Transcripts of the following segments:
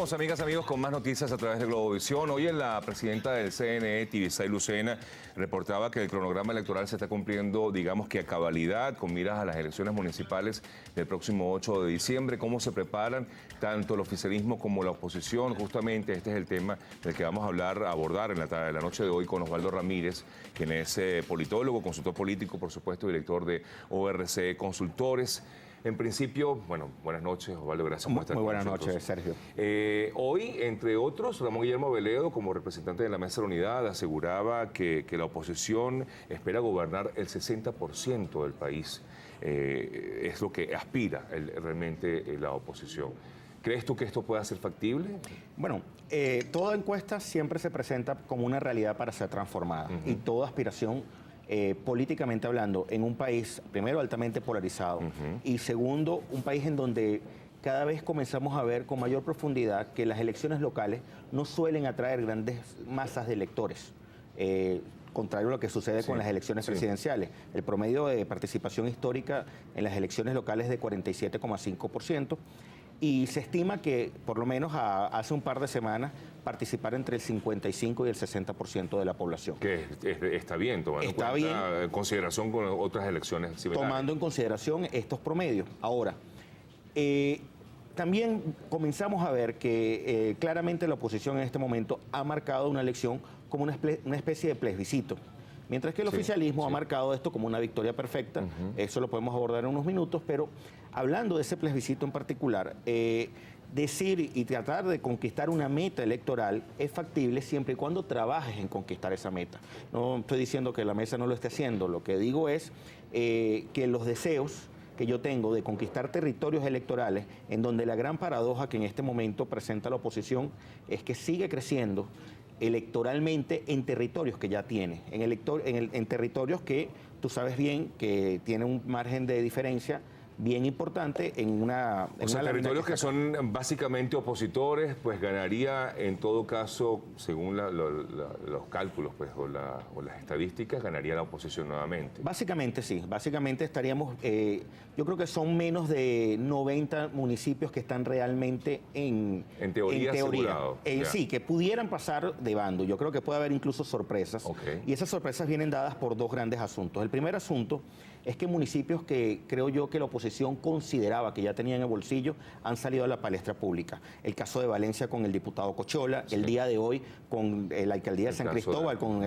Continuamos, amigas, amigos, con más noticias a través de Globovisión. Hoy la presidenta del CNE, Tibisay Lucena, reportaba que el cronograma electoral se está cumpliendo, digamos que a cabalidad, con miras a las elecciones municipales del próximo 8 de diciembre. ¿Cómo se preparan tanto el oficialismo como la oposición? Justamente este es el tema del que vamos a abordar en la noche de hoy con Osvaldo Ramírez, quien es politólogo, consultor político, por supuesto, director de ORC Consultores. En principio, bueno, buenas noches, Osvaldo, gracias por estar con nosotros. Muy buenas noches, Sergio. Hoy, entre otros, Ramón Guillermo Veledo, como representante de la Mesa de la Unidad, aseguraba que la oposición espera gobernar el 60% del país. Es lo que aspira realmente la oposición. ¿Crees tú que esto pueda ser factible? Bueno, toda encuesta siempre se presenta como una realidad para ser transformada. Y toda aspiración, políticamente hablando, en un país, primero, altamente polarizado, y segundo, un país en donde cada vez comenzamos a ver con mayor profundidad que las elecciones locales no suelen atraer grandes masas de electores. Contrario a lo que sucede con las elecciones presidenciales. El promedio de participación histórica en las elecciones locales es de 47,5%. Y se estima que, por lo menos hace un par de semanas, participar entre el 55 y el 60% de la población. Que está bien, tomando en consideración con otras elecciones similares. Tomando en consideración estos promedios. Ahora, también comenzamos a ver que claramente la oposición en este momento ha marcado una elección como una especie de plebiscito. Mientras que el oficialismo ha marcado esto como una victoria perfecta. Eso lo podemos abordar en unos minutos, pero hablando de ese plebiscito en particular, decir y tratar de conquistar una meta electoral es factible siempre y cuando trabajes en conquistar esa meta. No estoy diciendo que la mesa no lo esté haciendo, lo que digo es que los deseos que yo tengo de conquistar territorios electorales, en donde la gran paradoja que en este momento presenta la oposición es que sigue creciendo electoralmente en territorios que ya tiene, en territorios que tú sabes bien que tienen un margen de diferencia bien importante en una... O sea, territorios que son básicamente opositores, pues ganaría en todo caso, según los cálculos pues, o las estadísticas, ganaría la oposición nuevamente. Básicamente sí, básicamente estaríamos, yo creo que son menos de 90 municipios que están realmente en teoría. Sí, que pudieran pasar de bando. Yo creo que puede haber incluso sorpresas. Y esas sorpresas vienen dadas por dos grandes asuntos. El primer asunto es que municipios que creo yo que la oposición consideraba que ya tenían en el bolsillo han salido a la palestra pública. El caso de Valencia con el diputado Cochola, el día de hoy con la alcaldía de San Cristóbal, con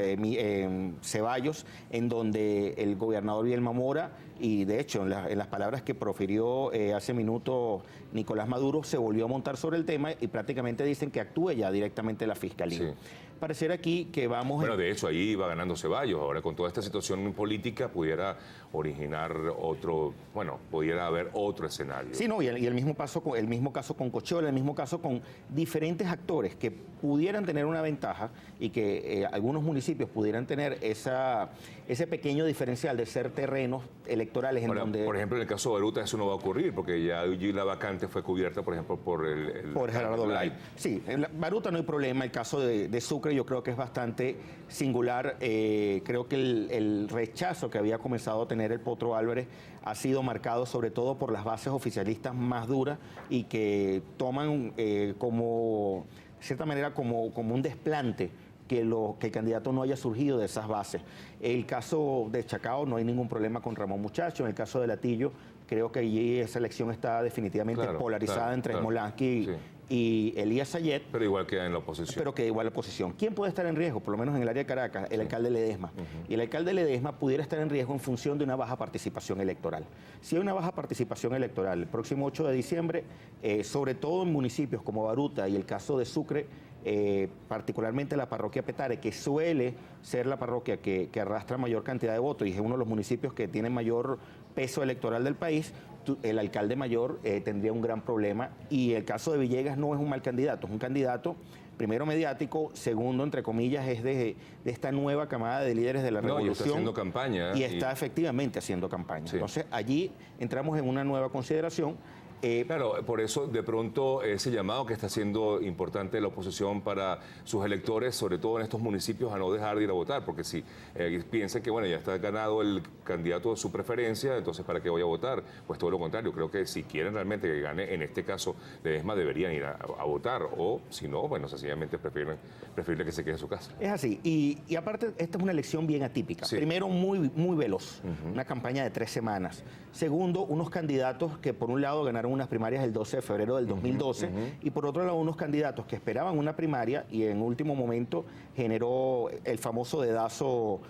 Ceballos, en donde el gobernador Vilma Mora, y de hecho en las palabras que profirió hace minutos Nicolás Maduro, se volvió a montar sobre el tema y prácticamente dicen que actúe ya directamente la Fiscalía. Pareciera aquí que vamos... Bueno, de hecho, ahí va ganando Ceballos. Ahora, con toda esta situación política, pudiera originar otro... Bueno, pudiera haber otro escenario. Sí, no, y el mismo caso con Cochola, el mismo caso con diferentes actores que pudieran tener una ventaja y que algunos municipios pudieran tener ese pequeño diferencial de ser terrenos electorales en donde... Por ejemplo, en el caso de Baruta eso no va a ocurrir, porque ya allí la vacante fue cubierta, por ejemplo, por Gerardo Blay. Sí, en Baruta no hay problema. El caso de Sucre yo creo que es bastante singular. Creo que el rechazo que había comenzado a tener el Potro Álvarez ha sido marcado sobre todo por las bases oficialistas más duras y que toman como, de cierta manera, como un desplante que el candidato no haya surgido de esas bases. El caso de Chacao no hay ningún problema con Ramón Muchacho. En el caso de Latillo, creo que allí esa elección está definitivamente polarizada entre Smolansky y Elías Sayet. Pero igual queda en la oposición. Pero queda igual la oposición. ¿Quién puede estar en riesgo? Por lo menos en el área de Caracas, el alcalde Ledesma. Y el alcalde Ledesma pudiera estar en riesgo en función de una baja participación electoral. Si hay una baja participación electoral el próximo 8 de diciembre, sobre todo en municipios como Baruta y el caso de Sucre, particularmente la parroquia Petare, que suele ser la parroquia que arrastra mayor cantidad de votos y es uno de los municipios que tiene mayor peso electoral del país, el alcalde mayor tendría un gran problema. Y el caso de Villegas no es un mal candidato, es un candidato primero mediático, segundo, entre comillas, es de esta nueva camada de líderes de la revolución. Y está haciendo campaña. Y está efectivamente haciendo campaña. Entonces allí entramos en una nueva consideración. Claro, por eso de pronto ese llamado que está haciendo importante la oposición para sus electores, sobre todo en estos municipios, a no dejar de ir a votar, porque si piensan que bueno, ya está ganado el candidato de su preferencia, entonces ¿para qué voy a votar? Pues todo lo contrario, creo que si quieren realmente que gane, en este caso Ledesma, deberían ir a votar, o si no, bueno, sencillamente prefieren que se quede en su casa. Es así, y aparte esta es una elección bien atípica. Sí. Primero, muy veloz, una campaña de 3 semanas. Segundo, unos candidatos que por un lado ganaron unas primarias el 12 de febrero del 2012 y por otro lado unos candidatos que esperaban una primaria y en último momento generó el famoso dedazo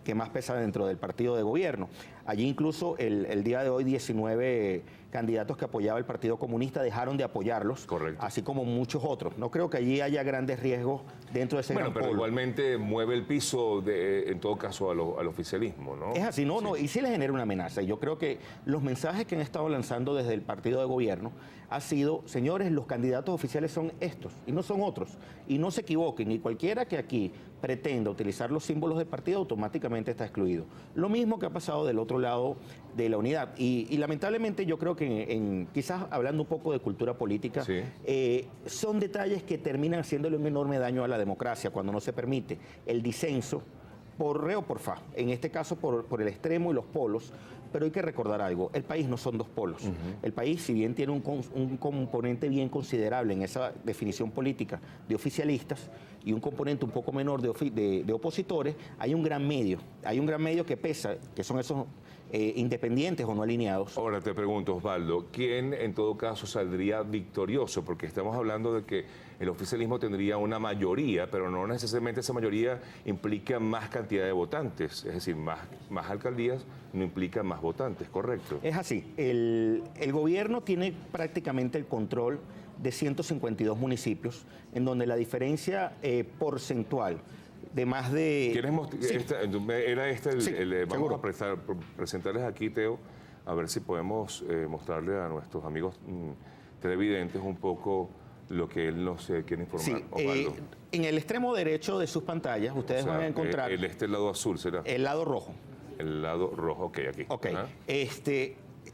que más pesa dentro del partido de gobierno. Allí incluso el día de hoy 19 candidatos que apoyaba el Partido Comunista dejaron de apoyarlos, correcto, así como muchos otros. No creo que allí haya grandes riesgos dentro de ese gran pero polo. igualmente mueve el piso, en todo caso, al oficialismo, ¿no? Es así, no, y sí le genera una amenaza. Yo creo que los mensajes que han estado lanzando desde el partido de gobierno ha sido, señores, los candidatos oficiales son estos y no son otros. Y no se equivoquen, y cualquiera que aquí pretenda utilizar los símbolos del partido automáticamente está excluido. Lo mismo que ha pasado del otro lado de la unidad. Y lamentablemente yo creo que quizás hablando un poco de cultura política, sí, son detalles que terminan haciéndole un enorme daño a la democracia cuando no se permite el disenso por re o por fa, en este caso por el extremo y los polos, pero hay que recordar algo, el país no son dos polos. El país, si bien tiene un componente bien considerable en esa definición política de oficialistas y un componente un poco menor de opositores, hay un gran medio que pesa, que son esos independientes o no alineados. Ahora te pregunto, Osvaldo, ¿quién en todo caso saldría victorioso? Porque estamos hablando de que el oficialismo tendría una mayoría, pero no necesariamente esa mayoría implica más cantidad de votantes, es decir, más alcaldías no implica más votantes, ¿correcto? Es así, el gobierno tiene prácticamente el control de 152 municipios, en donde la diferencia porcentual de más de... ¿Quieres sí. Vamos seguro. a presentarles aquí, Teo, a ver si podemos mostrarle a nuestros amigos televidentes un poco lo que él nos quiere informar. Sí, en el extremo derecho de sus pantallas ustedes van a encontrar... el lado azul será. El lado rojo. El lado rojo, ok, aquí. Ok, Ajá.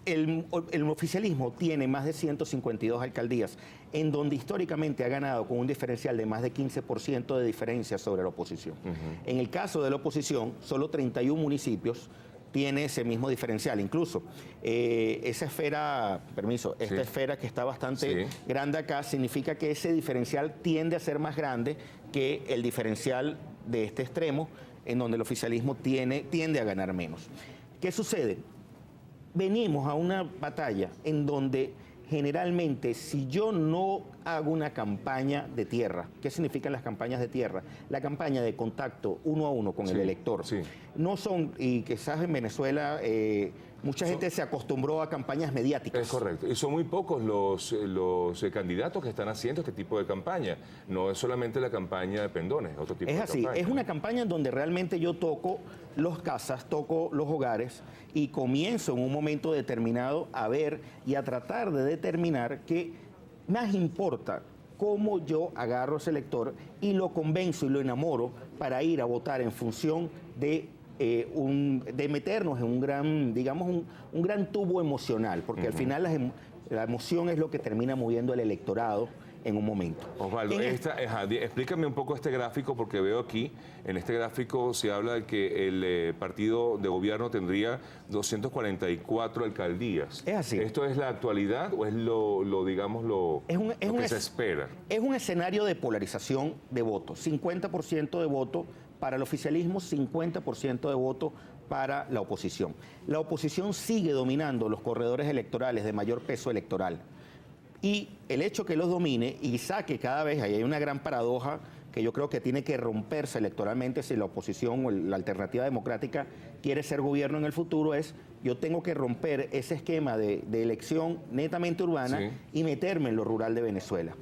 El oficialismo tiene más de 152 alcaldías, en donde históricamente ha ganado con un diferencial de más de 15% de diferencia sobre la oposición. En el caso de la oposición, solo 31 municipios tiene ese mismo diferencial. Incluso esa esfera, esta esfera que está bastante grande acá, significa que ese diferencial tiende a ser más grande que el diferencial de este extremo, en donde el oficialismo tiende a ganar menos. ¿Qué sucede? Venimos a una batalla en donde generalmente si yo no hago una campaña de tierra, ¿qué significan las campañas de tierra? La campaña de contacto uno a uno con el elector. No son, y quizás en Venezuela mucha gente se acostumbró a campañas mediáticas. Es correcto. Y son muy pocos los candidatos que están haciendo este tipo de campaña. No es solamente la campaña de pendones, es otro tipo de campaña. Es así, es una campaña en donde realmente yo toco las casas, toco los hogares y comienzo en un momento determinado a ver y a tratar de determinar qué más importa cómo yo agarro a ese elector y lo convenzo y lo enamoro para ir a votar en función de meternos en un gran, digamos, un gran tubo emocional, porque al final la emoción es lo que termina moviendo al electorado en un momento. Osvaldo, explícame un poco este gráfico, porque veo aquí, en este gráfico se habla de que el partido de gobierno tendría 244 alcaldías. Es así. ¿Esto es la actualidad o es lo que se espera? Es un escenario de polarización de votos, 50% de voto para el oficialismo, 50% de voto para la oposición. La oposición sigue dominando los corredores electorales de mayor peso electoral. Y el hecho que los domine y saque cada vez, ahí hay una gran paradoja que yo creo que tiene que romperse electoralmente si la oposición o la alternativa democrática quiere ser gobierno en el futuro, es yo tengo que romper ese esquema de elección netamente urbana y meterme en lo rural de Venezuela.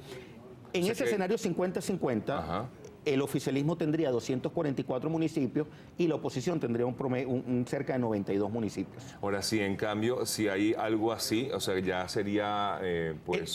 En ese escenario 50-50, el oficialismo tendría 244 municipios y la oposición tendría un cerca de 92 municipios. Ahora sí, en cambio, si hay algo así, o sea, ya sería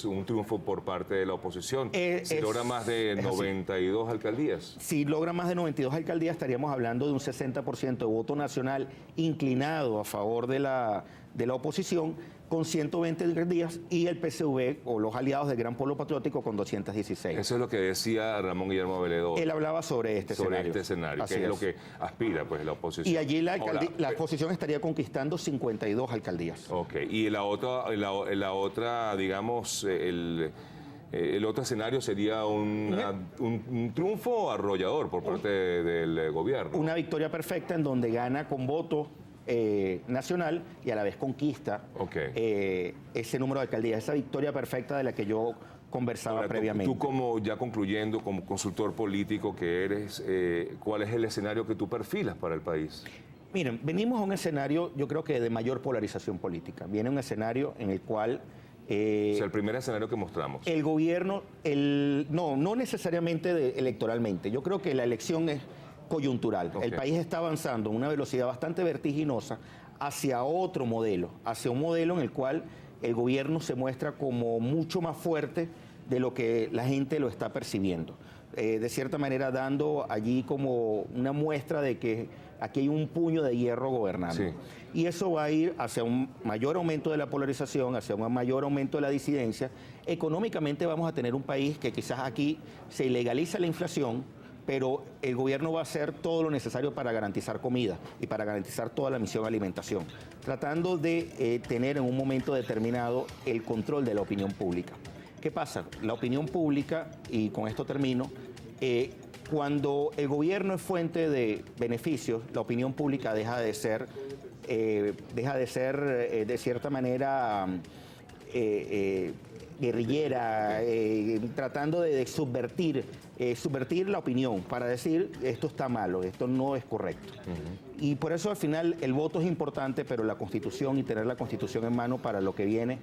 un triunfo por parte de la oposición. Si logra más de 92 alcaldías. Si logra más de 92 alcaldías, estaríamos hablando de un 60% de voto nacional inclinado a favor de la oposición, con 120 alcaldías y el PSV o los aliados del Gran Polo Patriótico con 216. Eso es lo que decía Ramón Guillermo Aveledo. Él hablaba sobre este escenario, que es lo que aspira pues la oposición. Y allí la oposición estaría conquistando 52 alcaldías. Ok, y la otra digamos, el otro escenario sería un triunfo arrollador por parte del gobierno. Una victoria perfecta en donde gana con voto nacional y a la vez conquista ese número de alcaldías, esa victoria perfecta de la que yo conversaba previamente. Tú como, ya concluyendo, como consultor político que eres, ¿cuál es el escenario que tú perfilas para el país? Miren, venimos a un escenario, yo creo que de mayor polarización política. Viene un escenario en el cual... o sea, el primer escenario que mostramos. El gobierno, no necesariamente electoralmente. Yo creo que la elección es coyuntural. El país está avanzando a una velocidad bastante vertiginosa hacia otro modelo, hacia un modelo en el cual el gobierno se muestra como mucho más fuerte de lo que la gente lo está percibiendo. De cierta manera dando allí como una muestra de que aquí hay un puño de hierro gobernando. Sí. Y eso va a ir hacia un mayor aumento de la polarización, hacia un mayor aumento de la disidencia. Económicamente vamos a tener un país que quizás aquí se ilegaliza la inflación, pero el gobierno va a hacer todo lo necesario para garantizar comida y para garantizar toda la misión de alimentación, tratando de tener en un momento determinado el control de la opinión pública. ¿Qué pasa? La opinión pública, y con esto termino, cuando el gobierno es fuente de beneficios, la opinión pública deja de ser de cierta manera guerrillera, tratando de subvertir la opinión para decir esto está malo, esto no es correcto. Y por eso al final el voto es importante, pero la Constitución y tener la Constitución en mano para lo que viene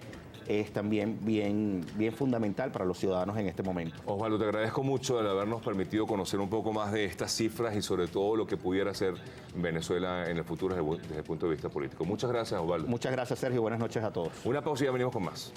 es también bien fundamental para los ciudadanos en este momento. Osvaldo, te agradezco mucho el habernos permitido conocer un poco más de estas cifras y sobre todo lo que pudiera ser Venezuela en el futuro desde el punto de vista político. Muchas gracias, Osvaldo. Muchas gracias, Sergio. Buenas noches a todos. Una pausa y ya venimos con más.